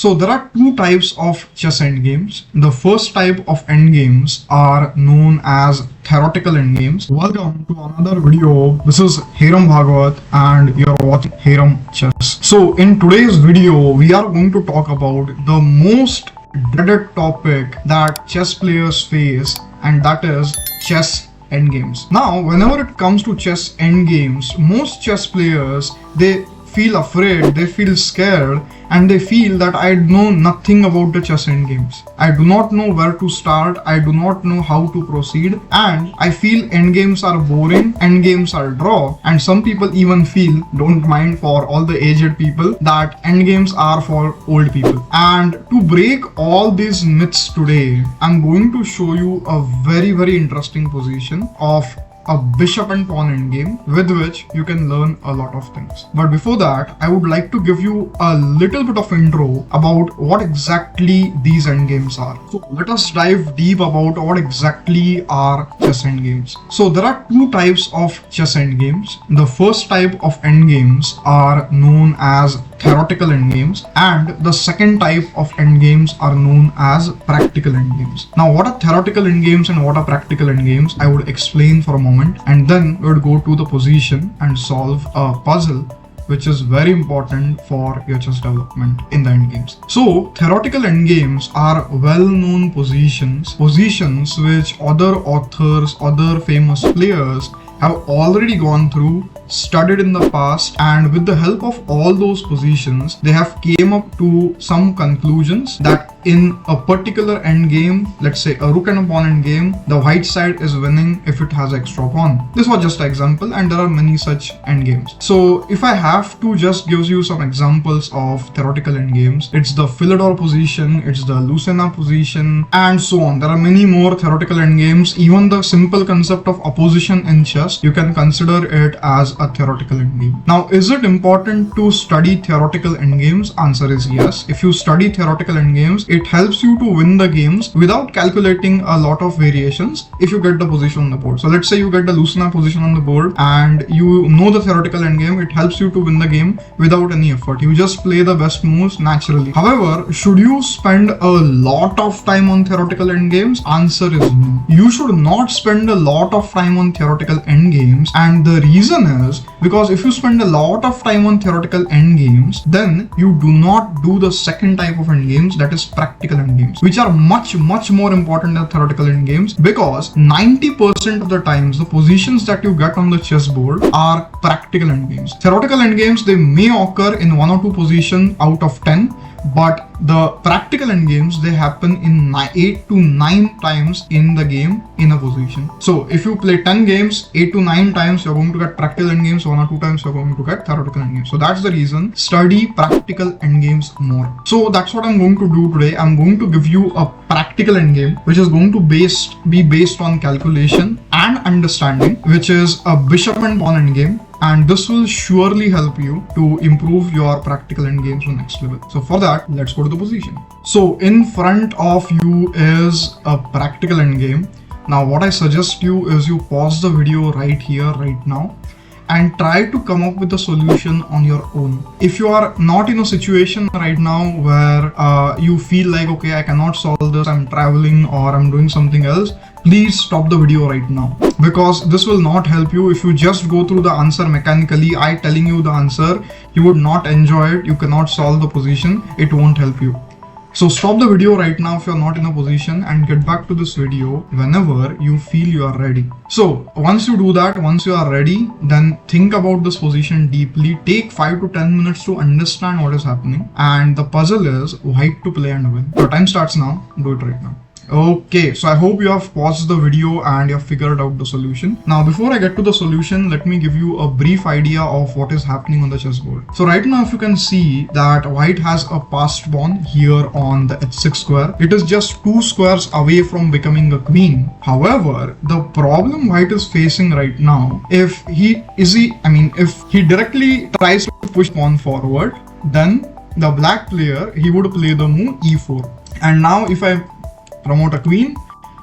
So there are two types of chess endgames. The first type of endgames are known as theoretical endgames. Welcome to another video. This is Hiram Bhagavat and you're watching Hiram Chess. So in today's video, we are going to talk about the most dreaded topic that chess players face, and that is chess endgames. Now, whenever it comes to chess endgames, most chess players, they feel afraid, they feel scared, and they feel that I know nothing about the chess endgames. I do not know where to start, I do not know how to proceed, and I feel endgames are boring, endgames are draw, and some people even feel, don't mind for all the aged people, that endgames are for old people. And to break all these myths today, I'm going to show you a very interesting position of a bishop and pawn endgame with which you can learn a lot of things. But before that, I would like to give you a little bit of intro about what exactly these endgames are. So let us dive deep about what exactly are chess endgames. So there are two types of chess endgames. The first type of endgames are known as theoretical endgames, and the second type of endgames are known as practical endgames. Now, what are theoretical endgames and what are practical endgames, I would explain for a moment, and then we would go to the position and solve a puzzle which is very important for your chess development in the endgames. So theoretical endgames are well-known positions which other authors, other famous players have already gone through, studied in the past, and with the help of all those positions, they have came up to some conclusions that in a particular endgame, let's say a rook and a pawn endgame, the white side is winning if it has extra pawn. This was just an example, and there are many such endgames. So if I have to just give you some examples of theoretical endgames, it's the Philidor position, it's the Lucena position, and so on. There are many more theoretical endgames. Even the simple concept of opposition in chess, you can consider it as a theoretical endgame. Now, is it important to study theoretical endgames? Answer is yes. If you study theoretical endgames, it helps you to win the games without calculating a lot of variations if you get the position on the board. So let's say you get the Lucena position on the board and you know the theoretical endgame, it helps you to win the game without any effort. You just play the best moves naturally. However, should you spend a lot of time on theoretical endgames? Answer is no. You should not spend a lot of time on theoretical endgames, and the reason is because if you spend a lot of time on theoretical endgames, then you do not do the second type of endgames, that is practical endgames, which are much more important than theoretical endgames, because 90% of the times the positions that you get on the chessboard are practical endgames. Theoretical endgames, they may occur in 1 or 2 positions out of 10, but the practical endgames, they happen in 8 to 9 times in the game in a position. So if you play 10 games, 8 to 9 times you're going to get practical endgames, 1 or 2 times you're going to get theoretical endgames. So that's the reason, study practical endgames more. So that's what I'm going to do today. I'm going to give you a practical endgame which is going to be based on calculation and understanding, which is a bishop and pawn endgame. And this will surely help you to improve your practical endgames to next level. So for that, let's go to the position. So in front of you is a practical endgame. Now what I suggest you is you pause the video right here, right now, and try to come up with a solution on your own. If you are not in a situation right now where you feel like, okay, I cannot solve this, I'm traveling or I'm doing something else, please stop the video right now, because this will not help you. If you just go through the answer mechanically, I telling you the answer, you would not enjoy it, you cannot solve the position, it won't help you. So stop the video right now if you're not in a position and get back to this video whenever you feel you are ready. So once you do that, once you are ready, then think about this position deeply. Take 5 to 10 minutes to understand what is happening. And the puzzle is white to play and win. Your time starts now. Do it right now. Okay, so I hope you have paused the video and you have figured out the solution. Now, before I get to the solution, let me give you a brief idea of what is happening on the chessboard. So right now, if you can see that white has a passed pawn here on the h6 square. It is just 2 squares away from becoming a queen. However, the problem white is facing right now, if he directly tries to push pawn forward, then the black player, he would play the move e4. And now if I promote a queen,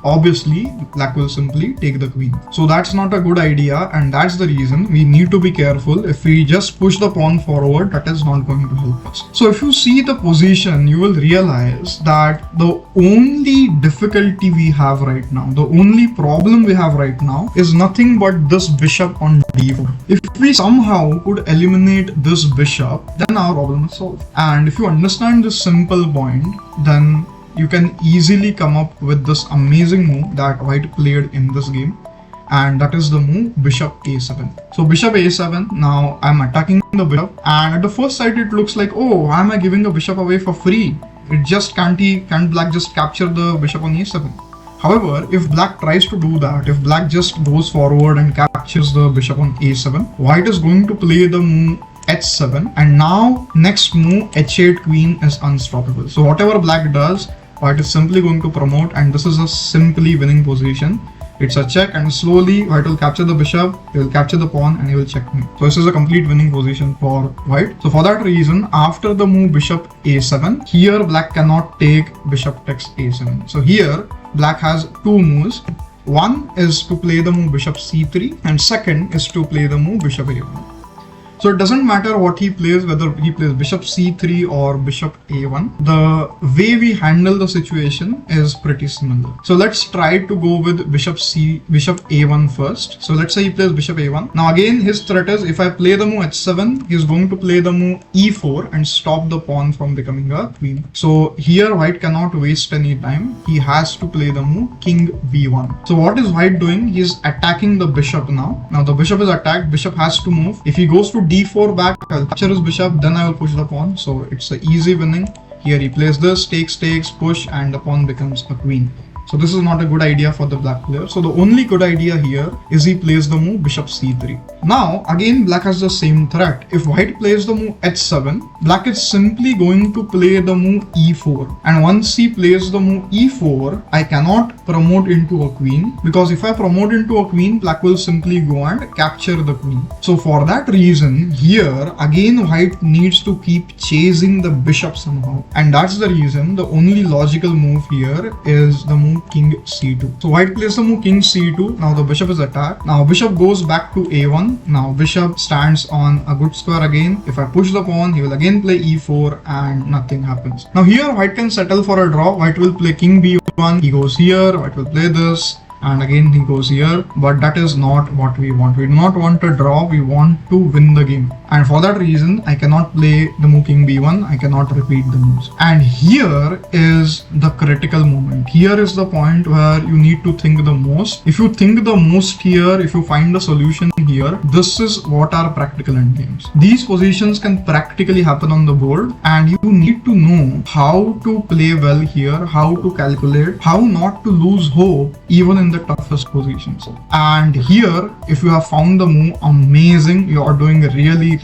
obviously black will simply take the queen. So that's not a good idea, and that's the reason we need to be careful. If we just push the pawn forward, that is not going to help us. So if you see the position, you will realize that the only difficulty we have right now, the only problem we have right now is nothing but this bishop on d4. If we somehow could eliminate this bishop, then our problem is solved. And if you understand this simple point, then you can easily come up with this amazing move that white played in this game, and that is the move bishop a7. So bishop a7, now I'm attacking the bishop, and at the first sight it looks like, oh, why am I giving a bishop away for free? It just can't black just capture the bishop on a7? However, if black tries to do that, if black just goes forward and captures the bishop on a7, white is going to play the move h7, and now next move h8 queen is unstoppable. So whatever black does, white is simply going to promote, and this is a simply winning position. It's a check, and slowly white will capture the bishop, he will capture the pawn, and he will checkmate. So this is a complete winning position for white. So for that reason, after the move bishop a7, here black cannot take bishop takes a7. So here black has two moves. One is to play the move bishop c3, and second is to play the move bishop a1. So it doesn't matter what he plays, whether he plays bishop c3 or bishop a1. The way we handle the situation is pretty similar. So let's try to go with bishop a1 first. So let's say he plays bishop a1. Now again, his threat is if I play the move h7, he's going to play the move e4 and stop the pawn from becoming a queen. So here white cannot waste any time. He has to play the move king b1. So what is white doing? He's attacking the bishop now. Now the bishop is attacked, bishop has to move. If he goes to d4 back, I'll capture his bishop, then I will push the pawn. So it's an easy winning. Here he plays this, takes, push, and the pawn becomes a queen. So this is not a good idea for the black player. So the only good idea here is he plays the move bishop c3. Now again black has the same threat. If white plays the move h7, black is simply going to play the move e4. And once he plays the move e4, I cannot promote into a queen, because if I promote into a queen, black will simply go and capture the queen. So for that reason, here again white needs to keep chasing the bishop somehow. And that's the reason the only logical move here is the move king c2. So white plays the move king c2. Now the bishop is attacked. Now bishop goes back to a1. Now bishop stands on a good square again. If I push the pawn, he will again play e4 and nothing happens. Now here white can settle for a draw. White will play king b1. He goes here. White will play this, and again he goes here, but that is not what we want. We do not want a draw, we want to win the game. And for that reason, I cannot play the move king b1, I cannot repeat the moves. And here is the critical moment. Here is the point where you need to think the most. If you think the most here, if you find the solution here, this is what are practical endgames. These positions can practically happen on the board, and you need to know how to play well here, how to calculate, how not to lose hope even in the toughest positions. And here, if you have found the move, amazing, you are doing really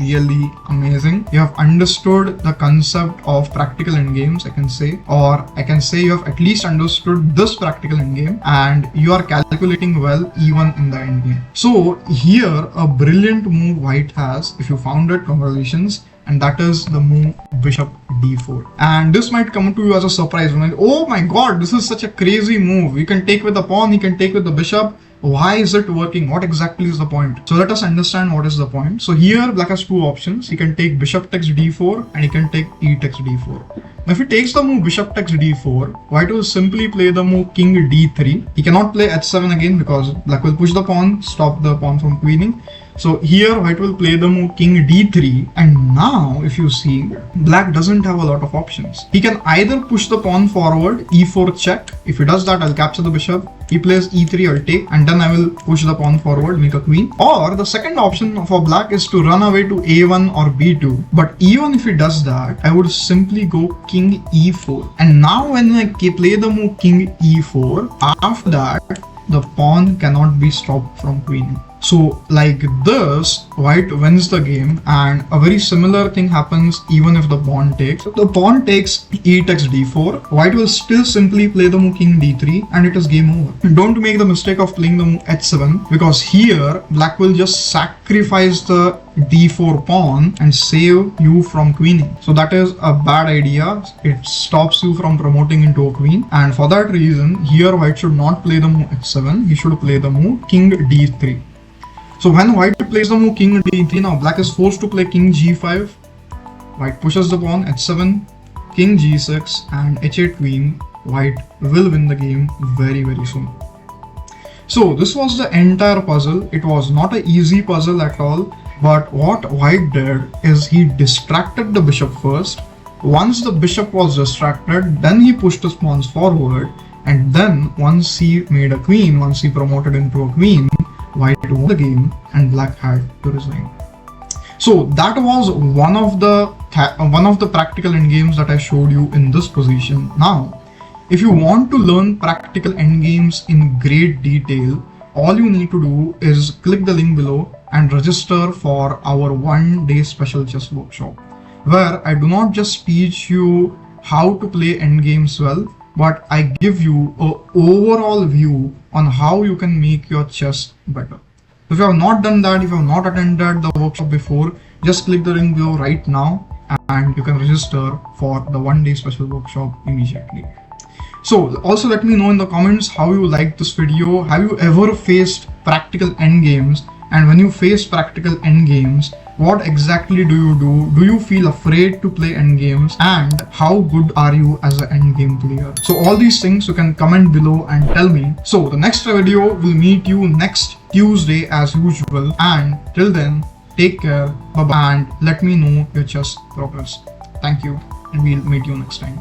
amazing. You have understood the concept of practical endgames, I can say, or I can say you have at least understood this practical endgame, and you are calculating well even in the endgame. So here, a brilliant move white has. If you found it, congratulations. And that is the move bishop d4. And this might come to you as a surprise. Like, oh my god, this is such a crazy move. You can take with the pawn, you can take with the bishop. Why is it working? What exactly is the point? So let us understand what is the point. So here black has two options. He can take bishop takes d4 and he can take e takes d4. Now if he takes the move bishop takes d4, white will simply play the move king d3. He cannot play h7 again because black will push the pawn, stop the pawn from queening. So here white will play the move king d3, and now if you see, black doesn't have a lot of options. He can either push the pawn forward, e4 check. If he does that, I'll capture the bishop. He plays e3, I'll take, and then I will push the pawn forward, make a queen. Or the second option for black is to run away to a1 or b2. But even if he does that, I would simply go king e4. And now when I play the move king e4, after that, the pawn cannot be stopped from queening. So like this, white wins the game, and a very similar thing happens even if the pawn takes. If the pawn takes e takes d4, white will still simply play the move king d3 and it is game over. And don't make the mistake of playing the move h7, because here black will just sacrifice the d4 pawn and save you from queening. So that is a bad idea. It stops you from promoting into a queen, and for that reason here white should not play the move h7. He should play the move king d3. So when white plays the move king d3, now black is forced to play king g5. White pushes the pawn h7, king g6 and h8 queen. White will win the game very soon. So this was the entire puzzle. It was not an easy puzzle at all, but what white did is he distracted the bishop first. Once the bishop was distracted, then he pushed his pawns forward, and then once he made a queen, once he promoted into a queen, white won the game and black had to resign. So that was one of the practical endgames that I showed you in this position. Now, if you want to learn practical endgames in great detail, all you need to do is click the link below and register for our 1-day special chess workshop, where I do not just teach you how to play endgames well, but I give you an overall view on how you can make your chess better. If you have not done that, if you have not attended the workshop before, just click the link below right now and you can register for the 1-day special workshop immediately. So also let me know in the comments how you liked this video. Have you ever faced practical endgames? And when you face practical endgames, what exactly do you do? Do you feel afraid to play endgames? And how good are you as an endgame player? So all these things you can comment below and tell me. So the next video will meet you next Tuesday as usual. And till then, take care, bye bye, and let me know your chess progress. Thank you, and we'll meet you next time.